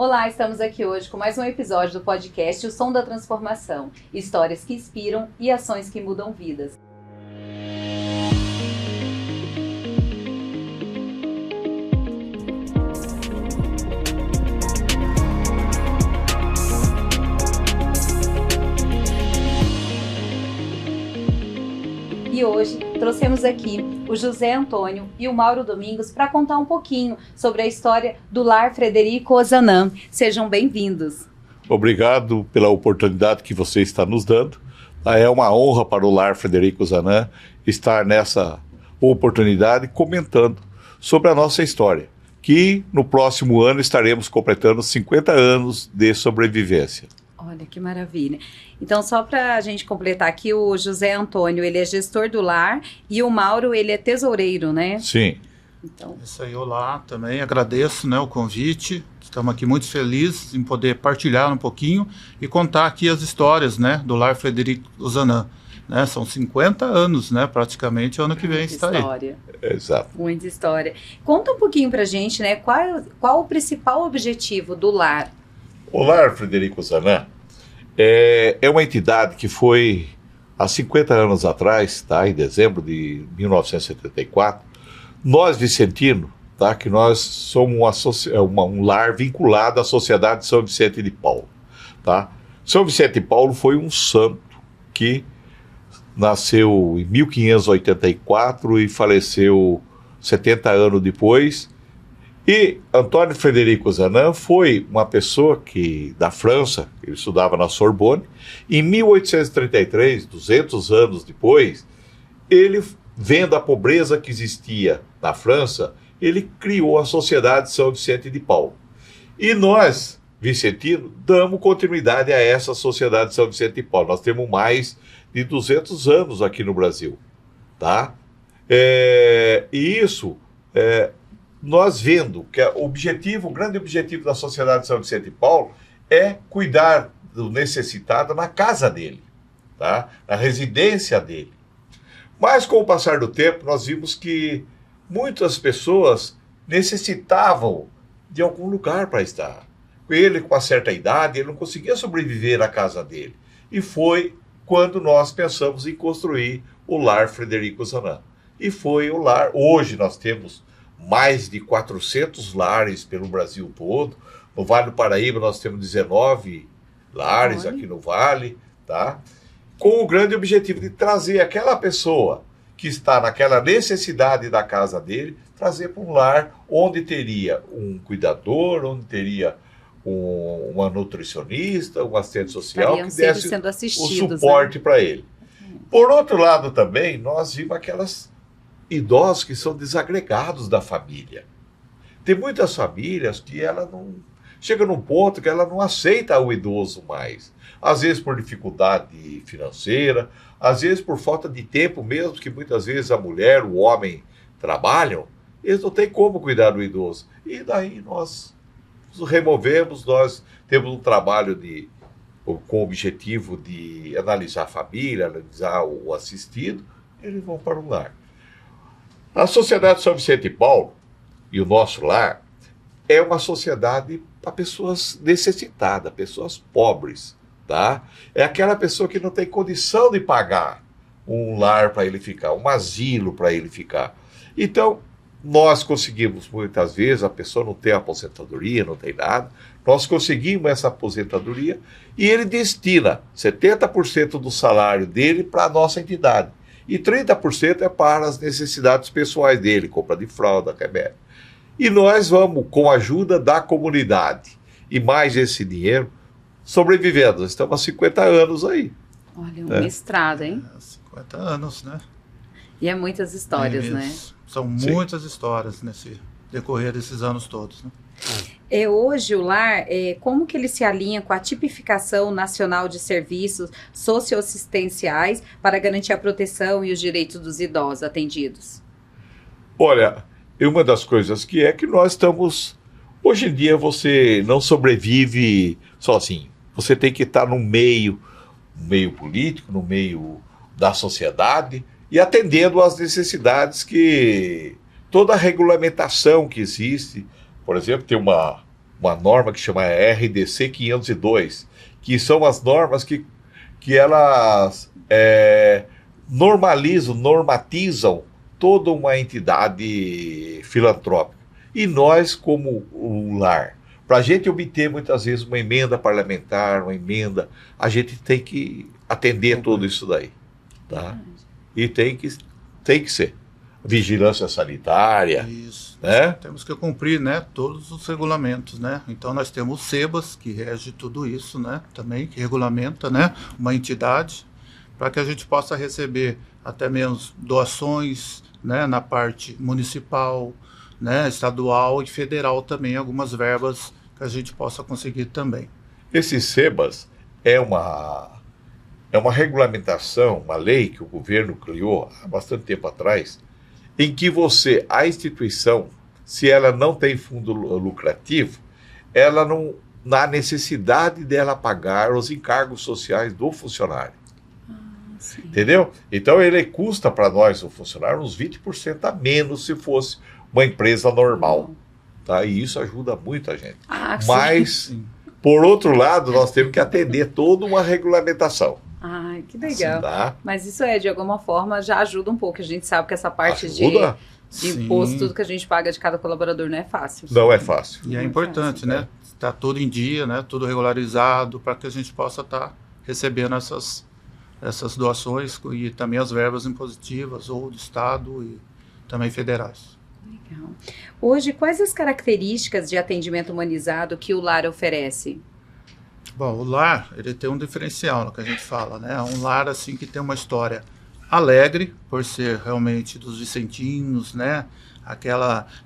Olá, estamos aqui hoje com mais um episódio do podcast O Som da Transformação. Histórias que inspiram e ações que mudam vidas. E hoje trouxemos aqui o José Antônio e o Mauro Domingos para contar um pouquinho sobre a história do Lar Frederico Ozanam. Sejam bem-vindos. Obrigado pela oportunidade que você está nos dando. É uma honra para o Lar Frederico Ozanam estar nessa oportunidade comentando sobre a nossa história, que no próximo ano estaremos completando 50 anos de sobrevivência. Olha que maravilha. Então, só para a gente completar aqui, o José Antônio, ele é gestor do lar e o Mauro, ele é tesoureiro, né? Sim. Então... Isso aí, olá, também agradeço, o convite. Estamos aqui muito felizes em poder partilhar um pouquinho e contar aqui as histórias, do Lar Frederico Ozanam. São 50 anos, praticamente, ano que vem está aí. Exato. Muita história. Conta um pouquinho para a gente, qual o principal objetivo do lar? O Lar Frederico Ozanam é uma entidade que foi, há 50 anos atrás, em dezembro de 1974, nós, vicentinos, que nós somos um lar vinculado à Sociedade de São Vicente de Paulo. São Vicente de Paulo foi um santo que nasceu em 1584 e faleceu 70 anos depois. E Antônio Frederico Ozanam foi uma pessoa da França, ele estudava na Sorbonne, em 1833, 200 anos depois, ele, vendo a pobreza que existia na França, ele criou a Sociedade de São Vicente de Paulo. E nós, vicentinos, damos continuidade a essa Sociedade de São Vicente de Paulo. Nós temos mais de 200 anos aqui no Brasil. E isso... nós vendo que o grande objetivo da Sociedade de São Vicente de Paulo é cuidar do necessitado na casa dele, na residência dele. Mas com o passar do tempo, nós vimos que muitas pessoas necessitavam de algum lugar para estar. Ele, com uma certa idade, ele não conseguia sobreviver na casa dele. E foi quando nós pensamos em construir o Lar Frederico Ozanam. E foi o lar. Hoje nós temos mais de 400 lares pelo Brasil todo. No Vale do Paraíba nós temos 19 lares aqui no Vale, com o grande objetivo de trazer aquela pessoa que está naquela necessidade da casa dele, trazer para um lar onde teria um cuidador, onde teria uma nutricionista, um assistente social que desse o suporte para ele. Por outro lado também, nós vimos aquelas idosos que são desagregados da família. Tem muitas famílias que ela não... Chega num ponto que ela não aceita o idoso mais. Às vezes por dificuldade financeira, às vezes por falta de tempo mesmo, que muitas vezes a mulher, o homem trabalham, eles não têm como cuidar do idoso. E daí nós removemos, nós temos um trabalho com o objetivo de analisar a família, analisar o assistido, eles vão para o lar. A Sociedade de São Vicente de Paulo e o nosso lar é uma sociedade para pessoas necessitadas, pessoas pobres, É aquela pessoa que não tem condição de pagar um lar para ele ficar, um asilo para ele ficar. Então, nós conseguimos muitas vezes, a pessoa não tem aposentadoria, não tem nada, nós conseguimos essa aposentadoria e ele destina 70% do salário dele para a nossa entidade. E 30% é para as necessidades pessoais dele, compra de fralda, remédio. E nós vamos, com a ajuda da comunidade e mais esse dinheiro, sobrevivendo. Nós estamos há 50 anos aí. Olha, um mestrado, hein? 50 anos, E é muitas histórias, São muitas histórias nesse decorrer desses anos todos, Hoje o lar, como que ele se alinha com a tipificação nacional de serviços socioassistenciais para garantir a proteção e os direitos dos idosos atendidos? Olha, uma das coisas que nós estamos... Hoje em dia você não sobrevive sozinho. Você tem que estar no meio político, no meio da sociedade e atendendo às necessidades que... Toda a regulamentação que existe... Por exemplo, tem uma norma que chama RDC 502, que são as normas que elas normatizam toda uma entidade filantrópica. E nós, como o lar, para a gente obter muitas vezes uma emenda parlamentar, uma emenda, a gente tem que atender tudo isso daí. Tá? E tem que ser. Vigilância sanitária. Isso. Né? Temos que cumprir, né, todos os regulamentos, né? Então nós temos o SEBAS, que rege tudo isso, né? Também, que regulamenta, né, uma entidade, para que a gente possa receber até mesmo doações, né, na parte municipal, né, estadual e federal também, algumas verbas que a gente possa conseguir também. Esse SEBAS é uma regulamentação, uma lei que o governo criou há bastante tempo atrás, em que a instituição, se ela não tem fundo lucrativo, ela não há necessidade dela pagar os encargos sociais do funcionário. Entendeu? Então ele custa para nós, o funcionário, uns 20% a menos se fosse uma empresa normal. Tá? E isso ajuda muito a gente. Mas, sim. Por outro lado, nós temos que atender toda uma regulamentação. Ai, que legal. Tá? Mas isso de alguma forma, já ajuda um pouco. A gente sabe que essa parte de Sim. imposto, tudo que a gente paga de cada colaborador não é fácil. Não é fácil. E é importante, né? Está tudo em dia, né? Tudo regularizado, para que a gente possa estar recebendo essas doações e também as verbas impositivas, ou do Estado e também federais. Legal. Hoje, quais as características de atendimento humanizado que o lar oferece? Bom, o lar, ele tem um diferencial no que a gente fala, né? É um lar, assim, que tem uma história alegre, por ser realmente dos vicentinos, né?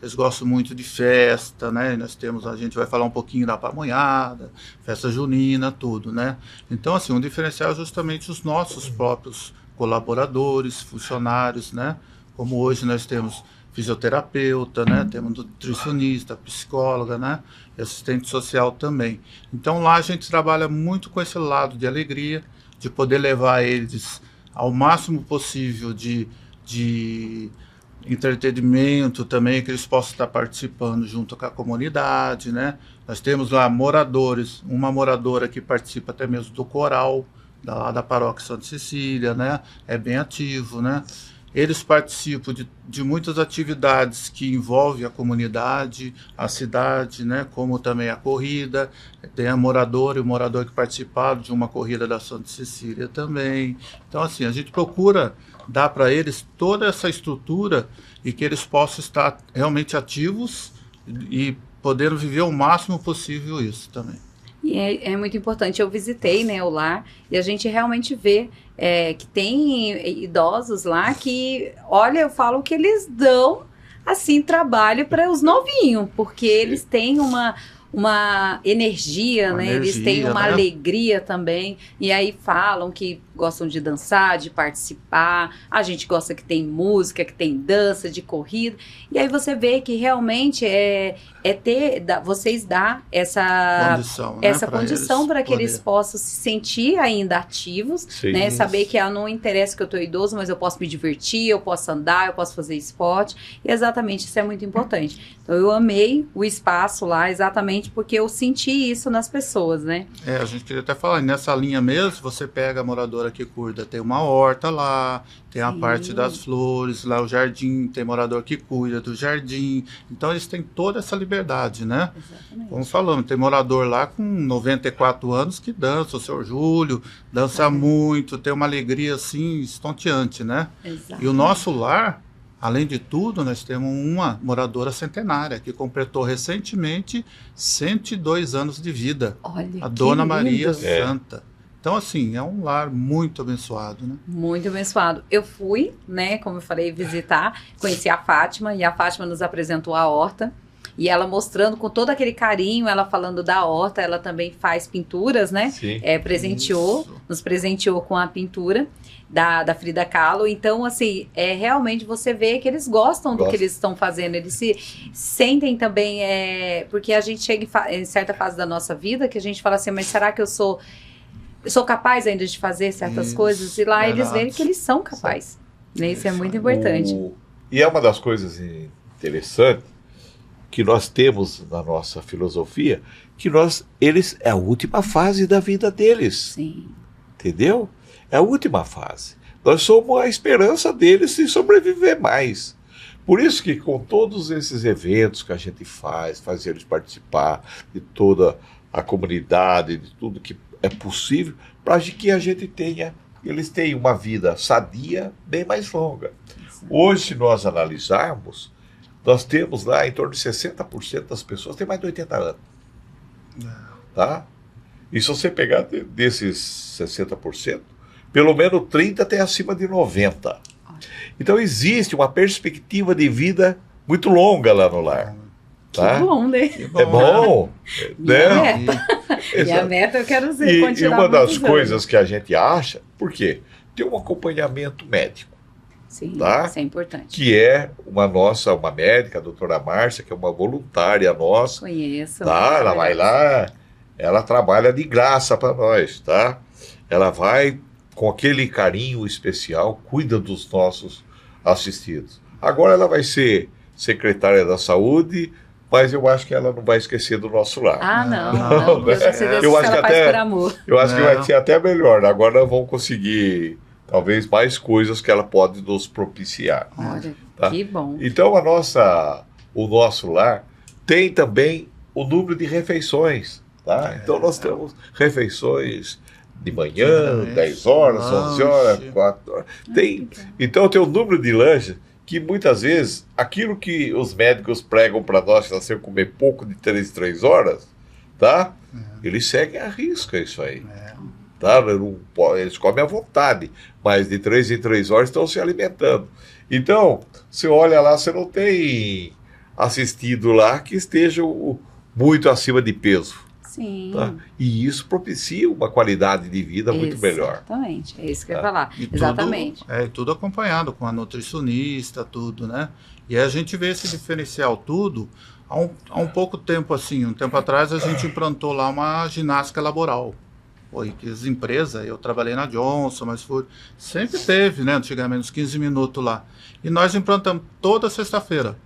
Eles gostam muito de festa, né? A gente vai falar um pouquinho da pamonhada, festa junina, tudo, né? Então, assim, um diferencial é justamente os nossos próprios colaboradores, funcionários, né? Como hoje nós temos fisioterapeuta, né? Temos nutricionista, psicóloga, né? E assistente social também. Então lá a gente trabalha muito com esse lado de alegria, de poder levar eles ao máximo possível de entretenimento também, que eles possam estar participando junto com a comunidade, né? Nós temos lá moradores, uma moradora que participa até mesmo do coral, lá da paróquia Santa Cecília, né? É bem ativo, né? Eles participam de muitas atividades que envolvem a comunidade, a cidade, né? Como também a corrida. Tem a moradora e o morador que participaram de uma corrida da Santa Cecília também. Então, assim, a gente procura dar para eles toda essa estrutura e que eles possam estar realmente ativos e poder viver o máximo possível isso também. E é muito importante. Eu visitei, né, o lar, e a gente realmente vê que tem idosos lá que, olha, eu falo que eles dão, assim, trabalho para os novinhos, porque eles têm uma energia, né? Eles têm uma alegria também, e aí falam que gostam de dançar, de participar, a gente gosta que tem música, que tem dança, de corrida, e aí você vê que realmente vocês dão essa condição para que eles possam se sentir ainda ativos, né? Saber que não interessa que eu estou idoso, mas eu posso me divertir, eu posso andar, eu posso fazer esporte, e exatamente isso é muito importante. Então eu amei o espaço lá, exatamente porque eu senti isso nas pessoas, né? A gente queria até falar, nessa linha mesmo, você pega a moradora que cuida, tem uma horta lá, tem a parte das flores, lá o jardim, tem morador que cuida do jardim, então eles têm toda essa liberdade, né? Exatamente. Como falamos, tem morador lá com 94 anos que dança, o seu Júlio, dança muito, tem uma alegria assim, estonteante, né? Exatamente. E o nosso lar, além de tudo, nós temos uma moradora centenária que completou recentemente 102 anos de vida. Olha, a Dona lindo. Maria Santa. Então, assim, é um lar muito abençoado, né? Muito abençoado. Eu fui, né, como eu falei, visitar, conheci a Fátima, e a Fátima nos apresentou a horta, e ela mostrando com todo aquele carinho, ela falando da horta, ela também faz pinturas, né? Sim. Nos presenteou com a pintura da Frida Kahlo. Então, assim, realmente você vê que eles gostam do que eles estão fazendo, eles se sentem também, porque a gente chega em certa fase da nossa vida que a gente fala assim, mas será que eu sou capaz ainda de fazer certas coisas? E lá eles veem que eles são capazes. Né? Isso é muito importante. E é uma das coisas interessantes que nós temos na nossa filosofia, que eles é a última fase da vida deles. Sim. Entendeu? É a última fase. Nós somos a esperança deles de sobreviver mais. Por isso que com todos esses eventos que a gente faz eles participar de toda a comunidade, de tudo que é possível, para que eles tenham uma vida sadia, bem mais longa. Hoje, se nós analisarmos, nós temos lá em torno de 60% das pessoas têm mais de 80 anos. Tá? E se você pegar desses 60%, pelo menos 30% tem acima de 90%. Então existe uma perspectiva de vida muito longa lá no lar. Tá? Que bom, né? É bom. Né? E a meta eu quero dizer, E continuar uma das muitos coisas anos. que a gente acha, por quê? Tem um acompanhamento médico. Sim, Tá? isso é importante. Que é uma médica, a doutora Márcia, que é uma voluntária nossa. Conheço. Tá? Ela vai lá, ela trabalha de graça para nós, tá? Ela vai com aquele carinho especial, cuida dos nossos assistidos. Agora ela vai ser secretária da saúde, mas eu acho que ela não vai esquecer do nosso lar. Ah, não. Não, Deus vai ser Deus, eu acho ela que faz até- por amor. Eu acho que Não. vai ser até melhor. Agora nós vamos conseguir, talvez, mais coisas que ela pode nos propiciar. Olha, Tá. que bom. Então o nosso lar tem também o número de refeições. Tá? Então nós temos refeições de manhã, Diariamente. 10 horas, 11 horas, Lanche. 4 horas. Então tem um número de lanches que muitas vezes aquilo que os médicos pregam para nós, que nós temos que comer pouco de 3 horas, tá? Eles seguem à risca isso aí. Tá? Eles comem à vontade, mas de 3 em 3 horas estão se alimentando. Então, você olha lá, você não tem assistido lá que estejam muito acima de peso. Sim. Tá? E isso propicia uma qualidade de vida muito melhor. Exatamente, é isso que eu ia Tá. falar. E Exatamente. tudo acompanhado com a nutricionista, tudo, né? E aí a gente vê esse diferencial tudo há um pouco tempo, assim, um tempo atrás a gente implantou lá uma ginástica laboral. Foi que as empresas, eu trabalhei na Johnson, mas sempre teve, né, antigamente, uns 15 minutos lá. E nós implantamos toda sexta-feira.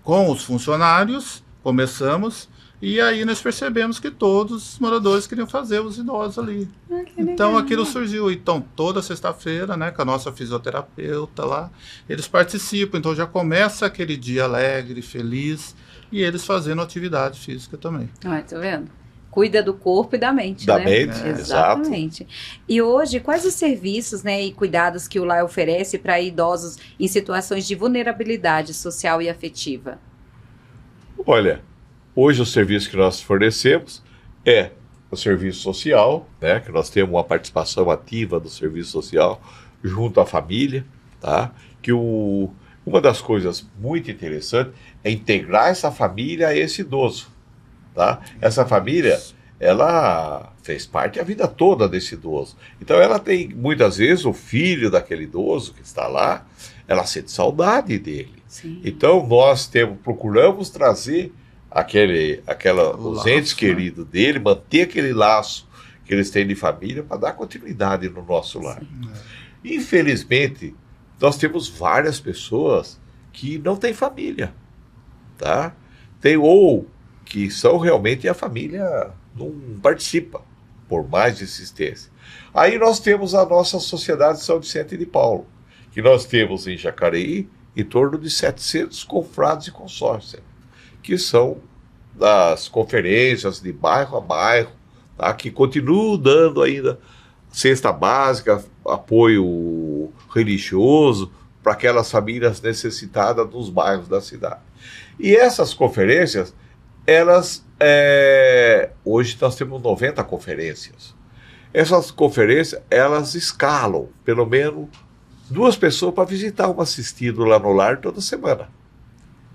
Com os funcionários, começamos, e aí nós percebemos que todos os moradores queriam fazer os idosos ali. Ah, que Então legal. aquilo surgiu. Então toda sexta-feira, né, com a nossa fisioterapeuta lá, eles participam. Então já começa aquele dia alegre, feliz, e eles fazendo atividade física também. Ah, tá vendo? Cuida do corpo e da mente, Da né? mente, exato. Exatamente. E hoje, quais os serviços, né, e cuidados que o lar oferece para idosos em situações de vulnerabilidade social e afetiva? Olha, hoje o serviço que nós fornecemos é o serviço social, né, que nós temos uma participação ativa do serviço social junto à família, tá? Que uma das coisas muito interessantes é integrar essa família a esse idoso, tá? Essa família, ela fez parte a vida toda desse idoso. Então ela tem, muitas vezes, o filho daquele idoso que está lá, ela sente saudade dele. Sim. Então nós procuramos trazer os laço, entes né? queridos dele, manter aquele laço que eles têm de família para dar continuidade no nosso lar. Infelizmente, nós temos várias pessoas que não têm família, tá? Ou que são realmente a família não participa, por mais insistência. Aí nós temos a nossa Sociedade São Vicente de Paulo, que nós temos em Jacareí em torno de 700 confrades e consórcios, que são das conferências de bairro a bairro, tá? Que continuam dando ainda cesta básica, apoio religioso para aquelas famílias necessitadas dos bairros da cidade. E essas conferências, elas, hoje nós temos 90 conferências. Essas conferências, elas escalam pelo menos 2 pessoas para visitar um assistido lá no lar toda semana.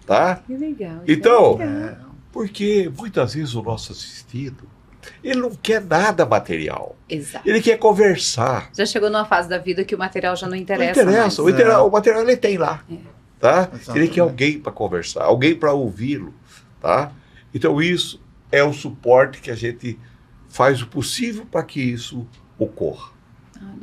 Tá? Que legal. isso Então, é legal. porque muitas vezes o nosso assistido, ele não quer nada material. Exato. Ele quer conversar. Já chegou numa fase da vida que o material já não Não interessa. interessa. mais. O material ele tem lá. Tá? Ele Exatamente. quer alguém para conversar, alguém para ouvi-lo. Tá? Então isso é o suporte que a gente faz o possível para que isso ocorra.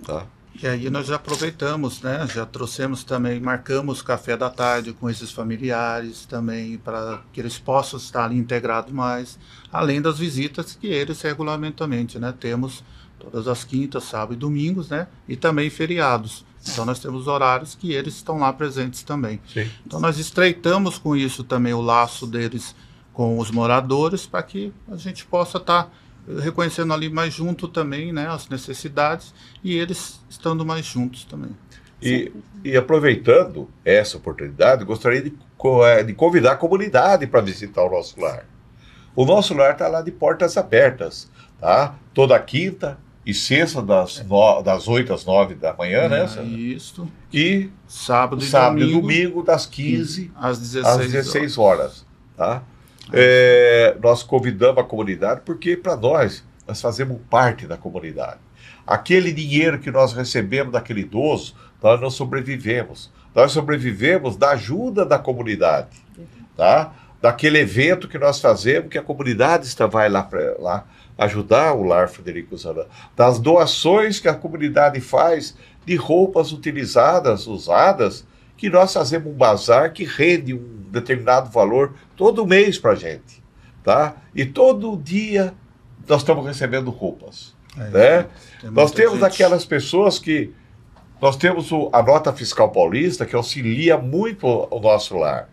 Tá? E aí nós já aproveitamos, né? Já trouxemos também, marcamos café da tarde com esses familiares também, para que eles possam estar ali integrados mais, além das visitas que eles regularmente, né? Temos todas as quintas, sábados e domingos, né? E também feriados. Então nós temos horários que eles estão lá presentes também. Sim. Então nós estreitamos com isso também o laço deles com os moradores, para que a gente possa estar reconhecendo ali mais junto também, né, as necessidades, e eles estando mais juntos também. E aproveitando essa oportunidade, gostaria de convidar a comunidade para visitar o nosso lar. O nosso lar está lá de portas abertas, tá? Toda quinta e sexta, das 8 às 9 da manhã, né? Isso. E sábado e domingo, das 15 às às 16 horas, tá? Nós convidamos a comunidade porque, para nós fazemos parte da comunidade. Aquele dinheiro que nós recebemos daquele idoso, nós não sobrevivemos. Nós sobrevivemos da ajuda da comunidade, tá? Daquele evento que nós fazemos, que a comunidade vai lá ajudar o Lar Frederico Ozanam. Das doações que a comunidade faz de roupas utilizadas, usadas, que nós fazemos um bazar que rende um determinado valor todo mês para a gente, tá? E todo dia nós estamos recebendo roupas, né? Nós temos aquelas pessoas que... Nós temos a nota fiscal paulista, que auxilia muito o nosso lar.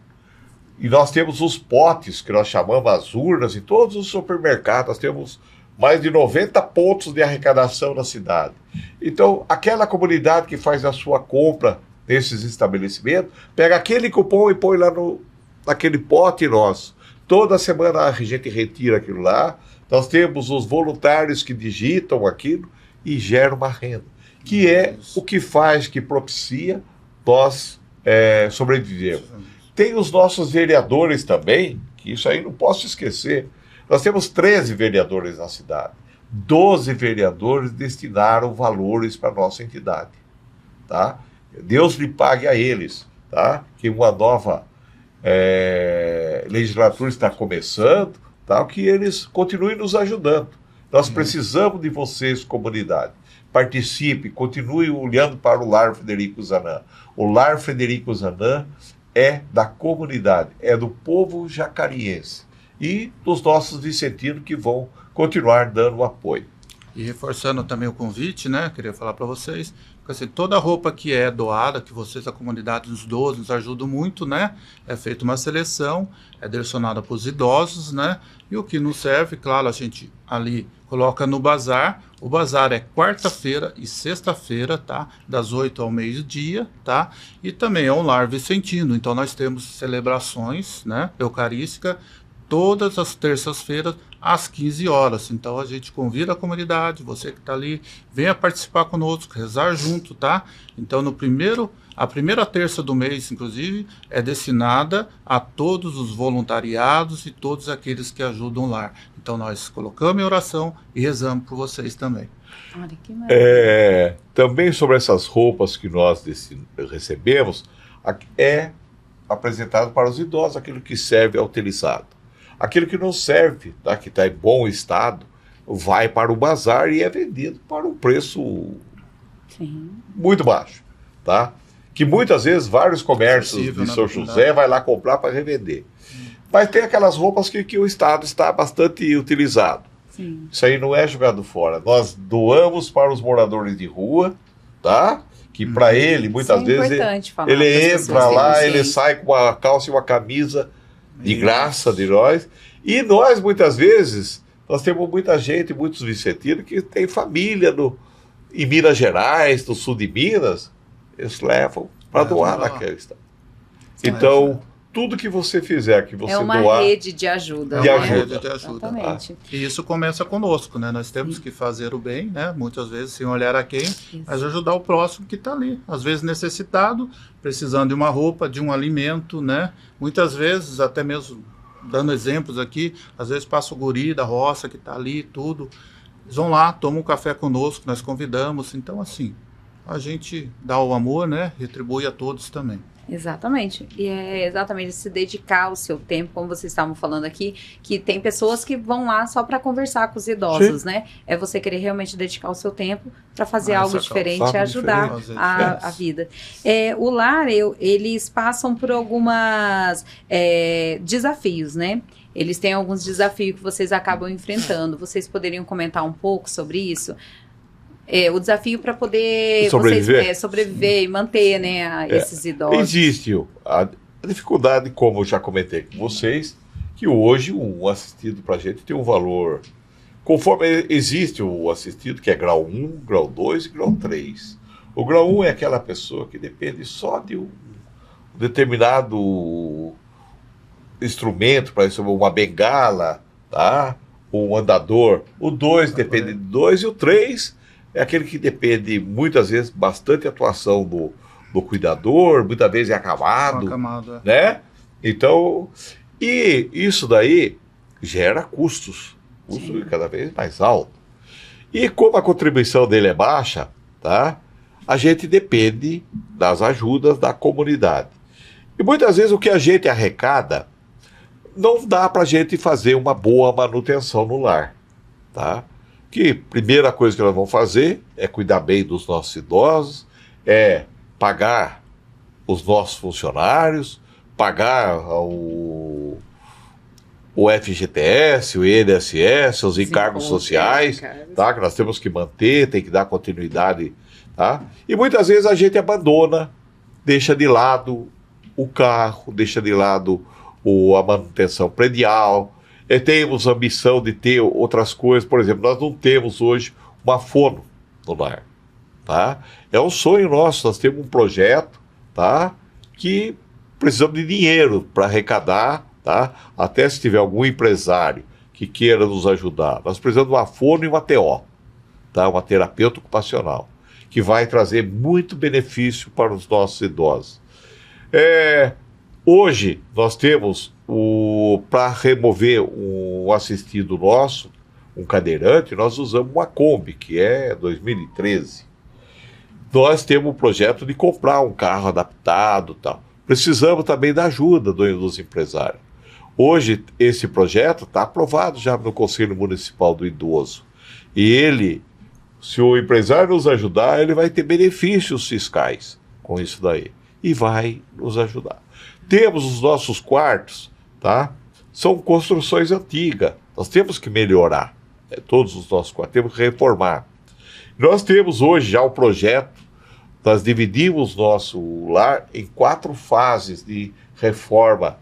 E nós temos os potes, que nós chamamos as urnas, em todos os supermercados. Nós temos mais de 90 pontos de arrecadação na cidade. Então, aquela comunidade que faz a sua compra nesses estabelecimentos, pega aquele cupom e põe lá naquele pote nosso. Toda semana a gente retira aquilo lá. Nós temos os voluntários que digitam aquilo e geram uma renda, que é o que faz, que propicia nós sobrevivemos. Tem os nossos vereadores também, que isso aí não posso esquecer. Nós temos 13 vereadores na cidade. 12 vereadores destinaram valores para a nossa entidade, tá? Deus lhe pague a eles, tá? Que uma nova legislatura está começando, tá? Que eles continuem nos ajudando. Nós precisamos de vocês, comunidade. Participe, continue olhando para o Lar Frederico Ozanam. O Lar Frederico Ozanam é da comunidade, é do povo jacariense e dos nossos vicentinos que vão continuar dando apoio. E reforçando também o convite, né, queria falar para vocês, porque assim, toda roupa que é doada, que vocês, a comunidade dos idosos, nos ajudam muito, né, é feita uma seleção, é direcionada para os idosos, né, e o que não serve, claro, a gente ali coloca no bazar. O bazar é quarta-feira e sexta-feira, tá, das 8 ao meio-dia, tá, e também é um lar vicentino, então nós temos celebrações, né, eucarística, todas as terças-feiras, às 15 horas. Então a gente convida a comunidade, você que está ali, venha participar conosco, rezar junto, tá? Então a primeira terça do mês, inclusive, é destinada a todos os voluntariados e todos aqueles que ajudam o lar. Então nós colocamos em oração e rezamos por vocês também. Olha que maravilha. Também sobre essas roupas que nós recebemos, é apresentado para os idosos aquilo que serve é utilizado. Aquilo que não serve, tá, que está em bom estado, vai para o bazar e é vendido para um preço muito baixo, tá? Que muitas vezes vários comércios de São José vai lá comprar para revender. Mas tem aquelas roupas que o Estado está bastante utilizado. Sim. Isso aí não é jogado fora. Nós doamos para os moradores de rua, tá? Que para ele, muitas vezes, ele entra lá, ele sai com uma calça e uma camisa de graça de nós. E nós, muitas vezes, nós temos muita gente, muitos vicentinos, que tem família em Minas Gerais, no sul de Minas, eles levam para doar naquele estado. Então, tudo que você fizer, que você doar... É uma rede de ajuda. É uma rede de ajuda. Exatamente. E isso começa conosco, né? Nós temos que fazer o bem, né? Muitas vezes sem olhar a quem, mas ajudar o próximo que está ali. Às vezes necessitado, precisando de uma roupa, de um alimento, né? Muitas vezes, até mesmo dando exemplos aqui, às vezes passa o guri da roça que está ali, tudo. Eles vão lá, tomam um café conosco, nós convidamos. Então, assim, a gente dá o amor, né? Retribui a todos também. Exatamente. E é exatamente se dedicar o seu tempo, como vocês estavam falando aqui, que tem pessoas que vão lá só para conversar com os idosos, né? É você querer realmente dedicar o seu tempo para fazer algo diferente e ajudar a vida. O lar, eles passam por algumas desafios, né? Eles têm alguns desafios que vocês acabam enfrentando. Vocês poderiam comentar um pouco sobre isso? O desafio para poder sobreviver e manter, né, esses idosos. Existe a dificuldade, como eu já comentei com vocês, que hoje um assistido para a gente tem um valor, conforme existe o assistido, que é grau 1, grau 2 e grau 3. O grau 1 é aquela pessoa que depende só de um determinado instrumento, para isso uma bengala, tá? Um andador. O 2 depende de 2 e o 3 é aquele que depende, muitas vezes, bastante atuação do cuidador, muitas vezes é acamado, né? Então, e isso daí gera custos cada vez mais altos. E como a contribuição dele é baixa, tá? A gente depende das ajudas da comunidade. E muitas vezes o que a gente arrecada não dá para a gente fazer uma boa manutenção no lar, tá? Que primeira coisa que nós vamos fazer é cuidar bem dos nossos idosos, é pagar os nossos funcionários, pagar o FGTS, o INSS, os encargos sociais, tá? Que nós temos que manter, tem que dar continuidade, tá? E muitas vezes a gente abandona, deixa de lado o carro, deixa de lado a manutenção predial. Temos ambição de ter outras coisas. Por exemplo, nós não temos hoje uma fono no lar, tá? É um sonho nosso. Nós temos um projeto, tá? Que precisamos de dinheiro para arrecadar, tá? Até se tiver algum empresário que queira nos ajudar. Nós precisamos de uma fono e uma TO, tá? Uma terapeuta ocupacional, que vai trazer muito benefício para os nossos idosos. Hoje nós temos para remover um assistido nosso, um cadeirante, nós usamos uma Kombi, que é 2013. Nós temos um projeto de comprar um carro adaptado e tal. Precisamos também da ajuda dos empresários. Hoje esse projeto está aprovado já no Conselho Municipal do Idoso. E ele, se o empresário nos ajudar, ele vai ter benefícios fiscais com isso daí. E vai nos ajudar. Temos os nossos quartos, tá? São construções antigas. Nós temos que melhorar todos os nossos quartos, temos que reformar. Nós temos hoje já o projeto, nós dividimos nosso lar em 4 fases de reforma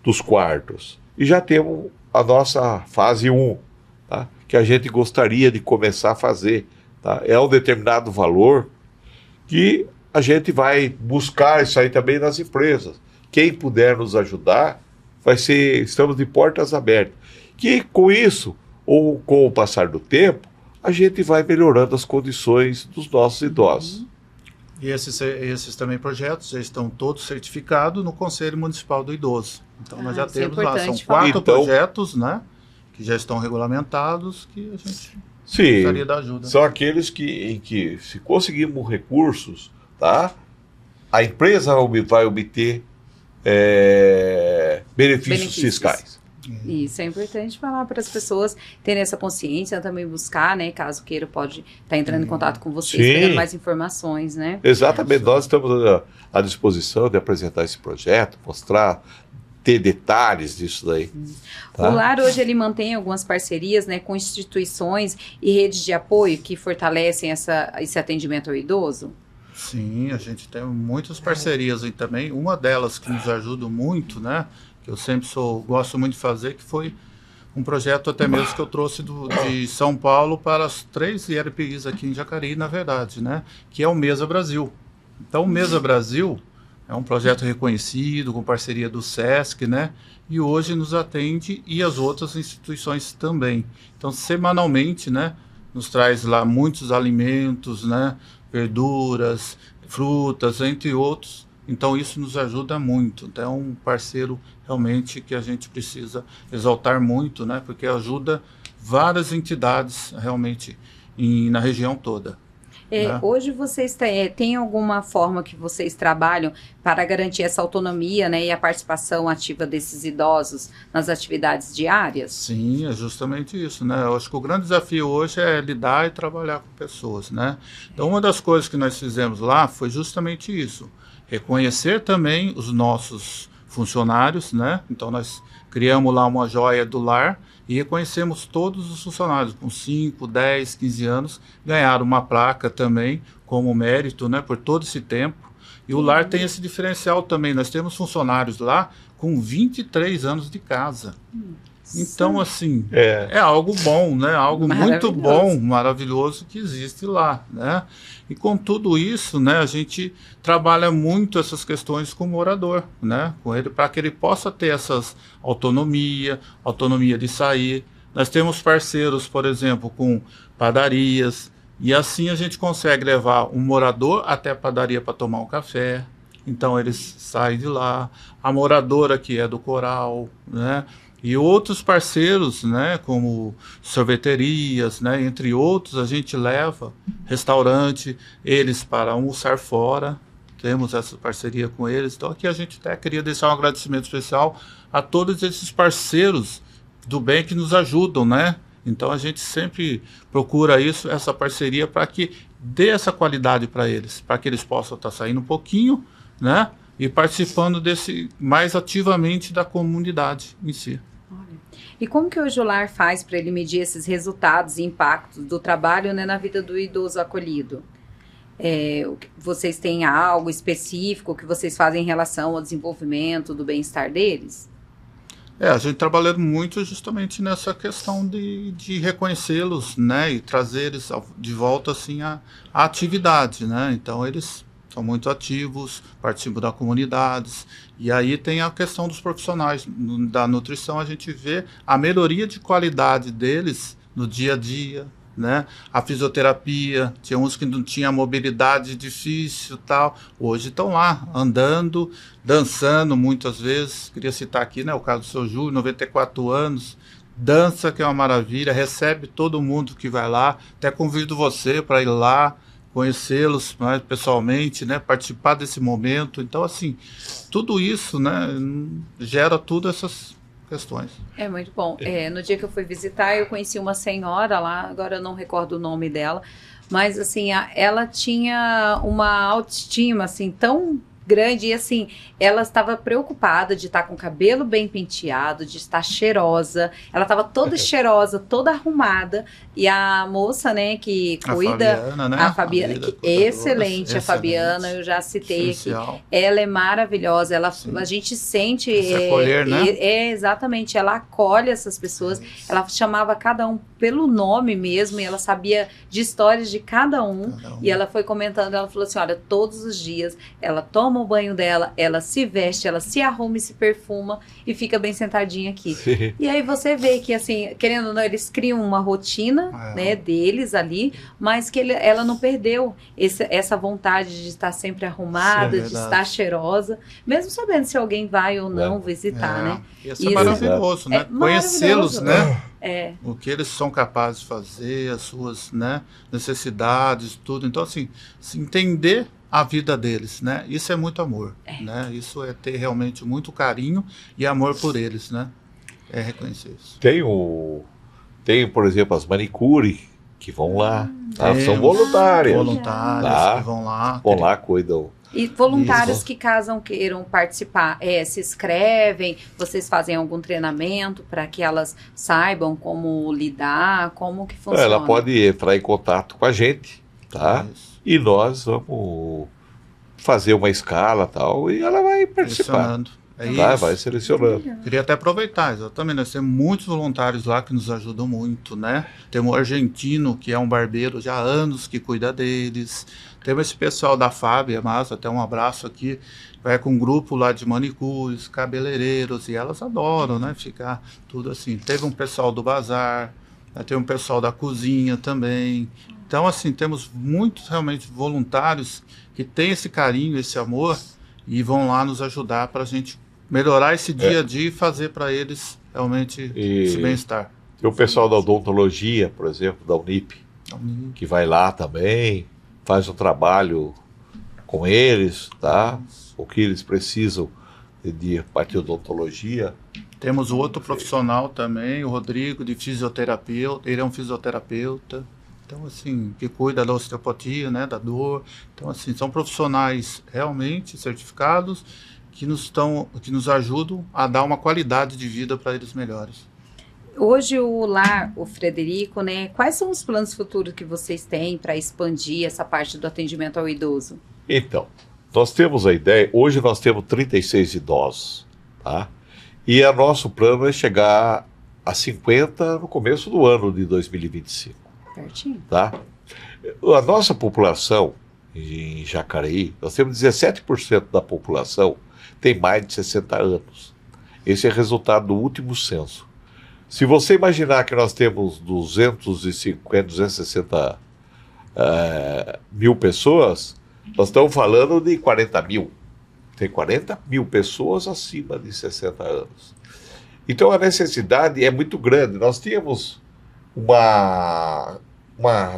dos quartos. E já temos a nossa fase 1, tá? Que a gente gostaria de começar a fazer. Tá? É um determinado valor que a gente vai buscar isso aí também nas empresas. Quem puder nos ajudar, estamos de portas abertas. Que com isso, ou com o passar do tempo, a gente vai melhorando as condições dos nossos idosos. E esses também projetos já estão todos certificados no Conselho Municipal do Idoso. Então nós já temos lá, são 4 projetos, né, que já estão regulamentados, que a gente precisaria da ajuda. São aqueles em que, se conseguirmos recursos, tá, a empresa vai obter benefícios fiscais. Isso é importante falar para as pessoas terem essa consciência, também buscar, né, caso queira, pode estar entrando em contato com vocês, pegando mais informações, né? Exatamente, nós estamos à disposição de apresentar esse projeto, mostrar, ter detalhes disso daí. Tá? O Lar hoje ele mantém algumas parcerias, né, com instituições e redes de apoio que fortalecem esse atendimento ao idoso? Sim, a gente tem muitas parcerias aí também. Uma delas que nos ajuda muito, né, que eu sempre gosto muito de fazer, que foi um projeto até mesmo que eu trouxe de São Paulo para as 3 IRPIs aqui em Jacareí, na verdade, né, que é o Mesa Brasil. Então, o Mesa Brasil é um projeto reconhecido, com parceria do SESC, né, e hoje nos atende e as outras instituições também. Então, semanalmente, né, nos traz lá muitos alimentos, né, verduras, frutas, entre outros. Então isso nos ajuda muito. Então é um parceiro realmente que a gente precisa exaltar muito, né? Porque ajuda várias entidades realmente na região toda. né? Hoje vocês têm alguma forma que vocês trabalham para garantir essa autonomia, né, e a participação ativa desses idosos nas atividades diárias? Sim, é justamente isso, né? Eu acho que o grande desafio hoje é lidar e trabalhar com pessoas, né? Então, uma das coisas que nós fizemos lá foi justamente isso, reconhecer também os nossos funcionários, né? Então, nós criamos lá uma joia do lar e reconhecemos todos os funcionários com 5, 10, 15 anos, ganharam uma placa também como mérito, né, por todo esse tempo. E o lar tem esse diferencial também, nós temos funcionários lá com 23 anos de casa. Então, assim, é algo bom, né? Algo muito bom, maravilhoso que existe lá, né? E com tudo isso, né, a gente trabalha muito essas questões com o morador, né? Com ele, para que ele possa ter essas autonomia de sair. Nós temos parceiros, por exemplo, com padarias, e assim a gente consegue levar um morador até a padaria para tomar um café. Então, eles saem de lá. A moradora que é do coral, né? E outros parceiros, né, como sorveterias, né, entre outros, a gente leva restaurante, eles para almoçar fora, temos essa parceria com eles. Então aqui a gente até queria deixar um agradecimento especial a todos esses parceiros do bem que nos ajudam, né? Então a gente sempre procura isso, essa parceria, para que dê essa qualidade para eles, para que eles possam estar saindo um pouquinho, né, e participando desse mais ativamente da comunidade em si. E como que hoje o lar faz para ele medir esses resultados e impactos do trabalho, né, na vida do idoso acolhido? Vocês têm algo específico que vocês fazem em relação ao desenvolvimento do bem-estar deles? A gente trabalha muito justamente nessa questão de reconhecê-los, né, e trazer eles de volta assim à atividade, né? Então eles são muito ativos, participam da comunidades, e aí tem a questão dos profissionais da nutrição, a gente vê a melhoria de qualidade deles no dia a dia, né? A fisioterapia, tinha uns que não tinham mobilidade difícil, tal, hoje estão lá andando, dançando muitas vezes. Queria citar aqui, né, o caso do seu Júlio, 94 anos, dança, que é uma maravilha, recebe todo mundo que vai lá, até convido você para ir lá conhecê-los mais pessoalmente, né, participar desse momento. Então, assim, tudo isso, né, gera tudo essas questões. É muito bom. No dia que eu fui visitar, eu conheci uma senhora lá, agora eu não recordo o nome dela, mas assim, ela tinha uma autoestima assim tão grande, e assim, ela estava preocupada de estar com o cabelo bem penteado, de estar cheirosa, ela estava toda cheirosa, toda arrumada, e a moça, né, que cuida, a Fabiana, que excelente, a Fabiana, eu já citei aqui, ela é maravilhosa, a gente sente, acolher, né? Exatamente, ela acolhe essas pessoas, ela chamava cada um pelo nome mesmo, e ela sabia de histórias de cada um, e ela foi comentando, ela falou assim, olha, todos os dias, ela toma o banho dela, ela se veste, ela se arruma e se perfuma e fica bem sentadinha aqui. Sim. E aí você vê que, assim, querendo ou não, eles criam uma rotina, né, deles ali, mas que ela não perdeu essa vontade de estar sempre arrumada, de estar cheirosa, mesmo sabendo se alguém vai ou não visitar, né? Isso é maravilhoso, né? Conhecê-los, né? O que eles são capazes de fazer, as suas, né, necessidades, tudo. Então, assim, se entender a vida deles, né? Isso é muito amor, né? Isso é ter realmente muito carinho e amor por eles, né? É reconhecer isso. Tem, por exemplo, as manicure que vão lá, são voluntárias. Voluntárias que vão lá, cuidam. E voluntários que caso queiram participar, se inscrevem, vocês fazem algum treinamento para que elas saibam como lidar, como que funciona? Ela pode entrar em contato com a gente, tá? Isso. E nós vamos fazer uma escala tal, e ela vai participar. Vai selecionando. Queria até aproveitar, exatamente, nós temos muitos voluntários lá que nos ajudam muito, né? Temos o argentino, que é um barbeiro já há anos que cuida deles. Temos esse pessoal da Fábia, mas até um abraço aqui, vai com um grupo lá de manicures, cabeleireiros, e elas adoram, né? Ficar tudo assim. Teve um pessoal do bazar, tem um pessoal da cozinha também. Então, assim, temos muitos realmente voluntários que têm esse carinho, esse amor, e vão lá nos ajudar para a gente melhorar esse dia a dia e fazer para eles realmente esse bem-estar. Tem o pessoal da odontologia, por exemplo, da Unip, que vai lá também, faz um trabalho com eles, tá? O que eles precisam de parte de odontologia. Temos o outro profissional também, o Rodrigo, de fisioterapeuta. Ele é um fisioterapeuta, então assim, que cuida da osteopatia, né, da dor. Então assim, são profissionais realmente certificados que nos ajudam a dar uma qualidade de vida para eles melhores. Hoje o lar, o Frederico, né? Quais são os planos futuros que vocês têm para expandir essa parte do atendimento ao idoso? Então, nós temos a ideia, hoje nós temos 36 idosos, tá? E o nosso plano é chegar a 50 no começo do ano de 2025. Pertinho. Tá? A nossa população em Jacareí, nós temos 17% da população tem mais de 60 anos. Esse é resultado do último censo. Se você imaginar que nós temos 260 mil pessoas, nós estamos falando de 40 mil. Tem 40 mil pessoas acima de 60 anos. Então a necessidade é muito grande. Nós tínhamos uma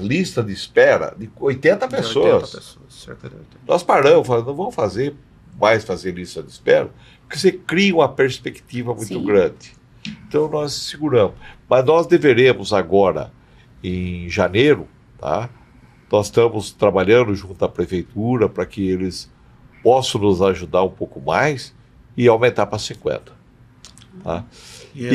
lista de espera de 80 pessoas. Cerca de 80. Nós paramos, falamos, não vamos fazer lista de espera, porque você cria uma perspectiva muito Sim. grande. Então nós seguramos. Mas nós deveremos agora, em janeiro, tá? Nós estamos trabalhando junto à prefeitura para que eles possam nos ajudar um pouco mais e aumentar para 50. Tá? E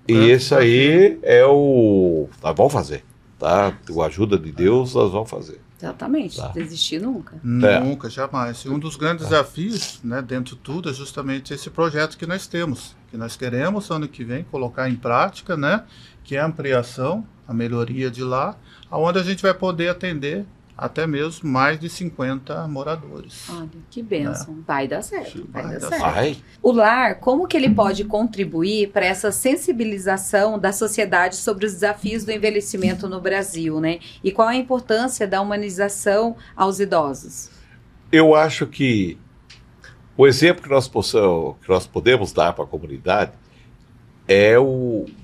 esse aí é o... Nós vamos fazer. Tá? Com a ajuda de Deus, nós vamos fazer. Exatamente, Tá. desistir nunca. Nunca, jamais. E um dos grandes desafios, né, dentro de tudo, é justamente esse projeto que nós temos, que nós queremos ano que vem colocar em prática, né, que é a ampliação, a melhoria de lá, onde a gente vai poder atender até mesmo mais de 50 moradores. Olha, que bênção. Vai dar certo, vai dar certo. Vai. O lar, como que ele pode contribuir para essa sensibilização da sociedade sobre os desafios do envelhecimento no Brasil, né? E qual a importância da humanização aos idosos? Eu acho que o exemplo que nós podemos dar para a comunidade é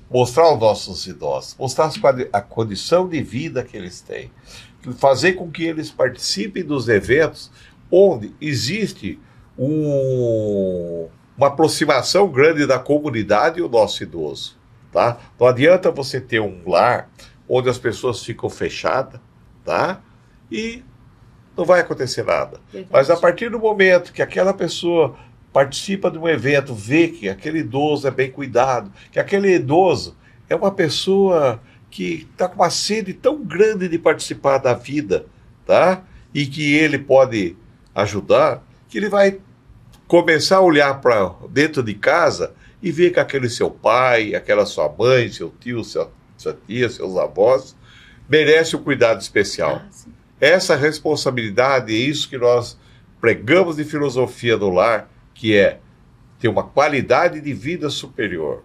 mostrar aos nossos idosos, mostrar a condição de vida que eles têm, fazer com que eles participem dos eventos onde existe uma aproximação grande da comunidade e o nosso idoso. Tá? Não adianta você ter um lar onde as pessoas ficam fechadas, tá? E não vai acontecer nada. Verdade. Mas a partir do momento que aquela pessoa participa de um evento, vê que aquele idoso é bem cuidado, que aquele idoso é uma pessoa que está com uma sede tão grande de participar da vida, tá? E que ele pode ajudar, que ele vai começar a olhar para dentro de casa e ver que aquele seu pai, aquela sua mãe, seu tio, sua tia, seus avós, merece um cuidado especial. Sim. Essa responsabilidade é isso que nós pregamos de filosofia do lar, que é ter uma qualidade de vida superior.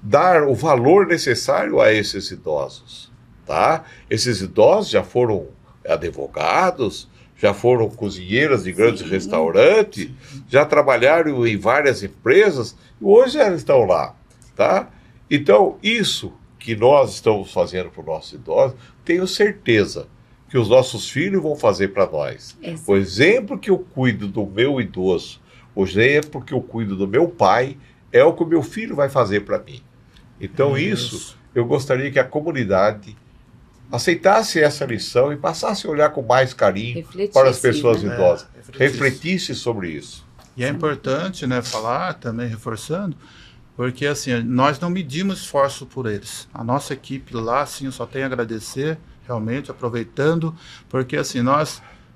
Dar o valor necessário a esses idosos, tá? Esses idosos já foram advogados, já foram cozinheiras de grandes restaurantes, já trabalharam em várias empresas e hoje eles estão lá, tá? Então, isso que nós estamos fazendo para os nossos idosos, tenho certeza que os nossos filhos vão fazer para nós. O exemplo que eu cuido do meu idoso, o exemplo que eu cuido do meu pai, é o que o meu filho vai fazer para mim. Então isso, eu gostaria que a comunidade aceitasse essa lição e passasse a olhar com mais carinho para as pessoas idosas. Refletisse sobre isso. E é importante, né, falar, também reforçando, porque assim, nós não medimos esforço por eles. A nossa equipe lá, assim, eu só tenho a agradecer, realmente, aproveitando, porque assim,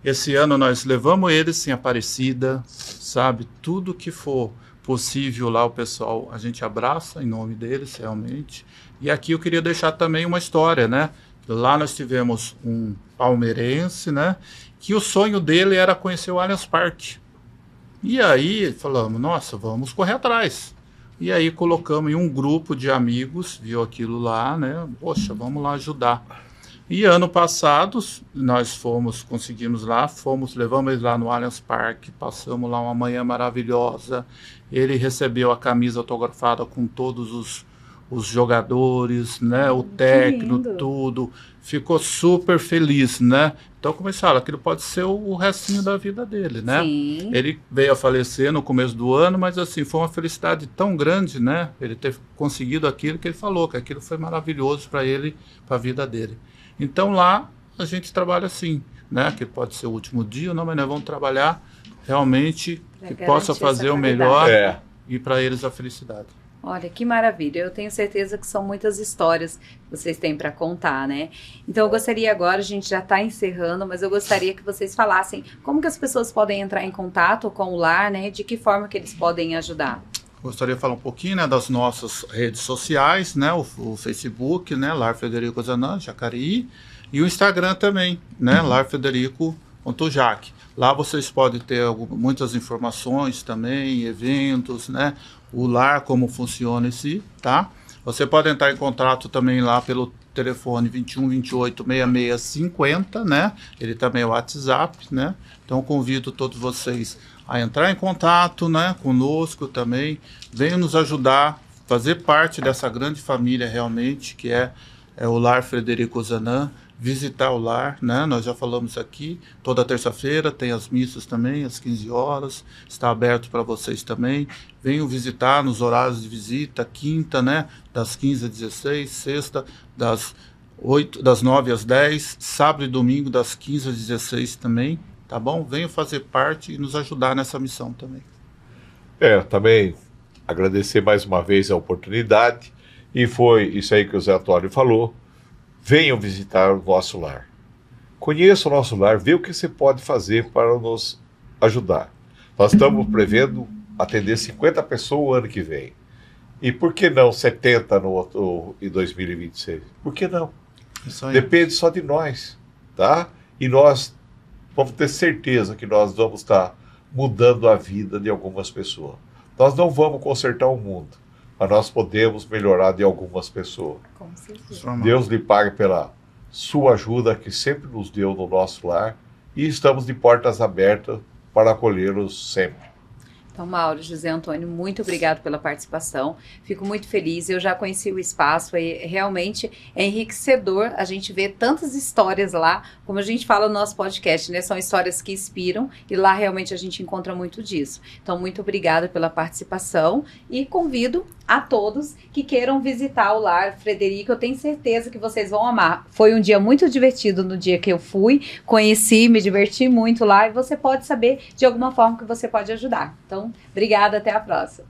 esse ano nós levamos eles em Aparecida, sabe, tudo que for possível lá, o pessoal, a gente abraça em nome deles, realmente. E aqui eu queria deixar também uma história, né? Lá nós tivemos um palmeirense, né? Que o sonho dele era conhecer o Allianz Parque. E aí falamos, nossa, vamos correr atrás. E aí colocamos em um grupo de amigos, viu aquilo lá, né? Poxa, vamos lá ajudar. E ano passado, nós conseguimos lá, levamos ele lá no Allianz Parque, passamos lá uma manhã maravilhosa. Ele recebeu a camisa autografada com todos os jogadores, né, o técnico, tudo. Ficou super feliz, né? Então, como eles falam, aquilo pode ser o restinho da vida dele, né? Sim. Ele veio a falecer no começo do ano, mas assim, foi uma felicidade tão grande, né? Ele ter conseguido aquilo que ele falou, que aquilo foi maravilhoso para ele, para a vida dele. Então, lá a gente trabalha assim, né? Que pode ser o último dia, não, mas nós vamos trabalhar realmente que possa fazer o melhor e para eles a felicidade. Olha, que maravilha. Eu tenho certeza que são muitas histórias que vocês têm para contar, né? Então, eu gostaria agora, a gente já está encerrando, mas eu gostaria que vocês falassem como que as pessoas podem entrar em contato com o lar, né? De que forma que eles podem ajudar. Gostaria de falar um pouquinho, né, das nossas redes sociais, né? O Facebook, né? Lar Frederico Ozanam, Jacareí. E o Instagram também, né? larfrederico.jac. Lá vocês podem ter muitas informações também, eventos, né? O lar, como funciona em si, tá? Você pode entrar em contato também lá pelo telefone 21 28 66 50, né? Ele também é o WhatsApp, né? Então convido todos vocês a entrar em contato, né, conosco também. Venham nos ajudar, fazer parte dessa grande família realmente, que é o Lar Frederico Ozanam. Visitar o lar, né? Nós já falamos aqui, toda terça-feira tem as missas também, às 15 horas, está aberto para vocês também. Venham visitar nos horários de visita, quinta, né? Das 15 às 16, sexta, das 9 às 10, sábado e domingo, das 15 às 16 também, tá bom? Venham fazer parte e nos ajudar nessa missão também. Também agradecer mais uma vez a oportunidade, e foi isso aí que o Zé Antônio falou. Venham visitar o nosso lar. Conheça o nosso lar, vê o que você pode fazer para nos ajudar. Nós estamos prevendo atender 50 pessoas o ano que vem. E por que não 70 em 2026? Por que não? Isso aí. Depende só de nós, tá? E nós vamos ter certeza que nós vamos estar mudando a vida de algumas pessoas. Nós não vamos consertar o mundo, mas nós podemos melhorar de algumas pessoas. Com certeza. Deus lhe pague pela sua ajuda que sempre nos deu no nosso lar, e estamos de portas abertas para acolhê-los sempre. Então, Mauro, José Antônio, muito obrigado pela participação. Fico muito feliz. Eu já conheci o espaço e realmente é enriquecedor a gente ver tantas histórias lá, como a gente fala no nosso podcast, né? São histórias que inspiram e lá realmente a gente encontra muito disso. Então, muito obrigada pela participação e convido a todos que queiram visitar o Lar Frederico. Eu tenho certeza que vocês vão amar. Foi um dia muito divertido no dia que eu fui, conheci, me diverti muito lá e você pode saber de alguma forma que você pode ajudar. Então, obrigada, até a próxima.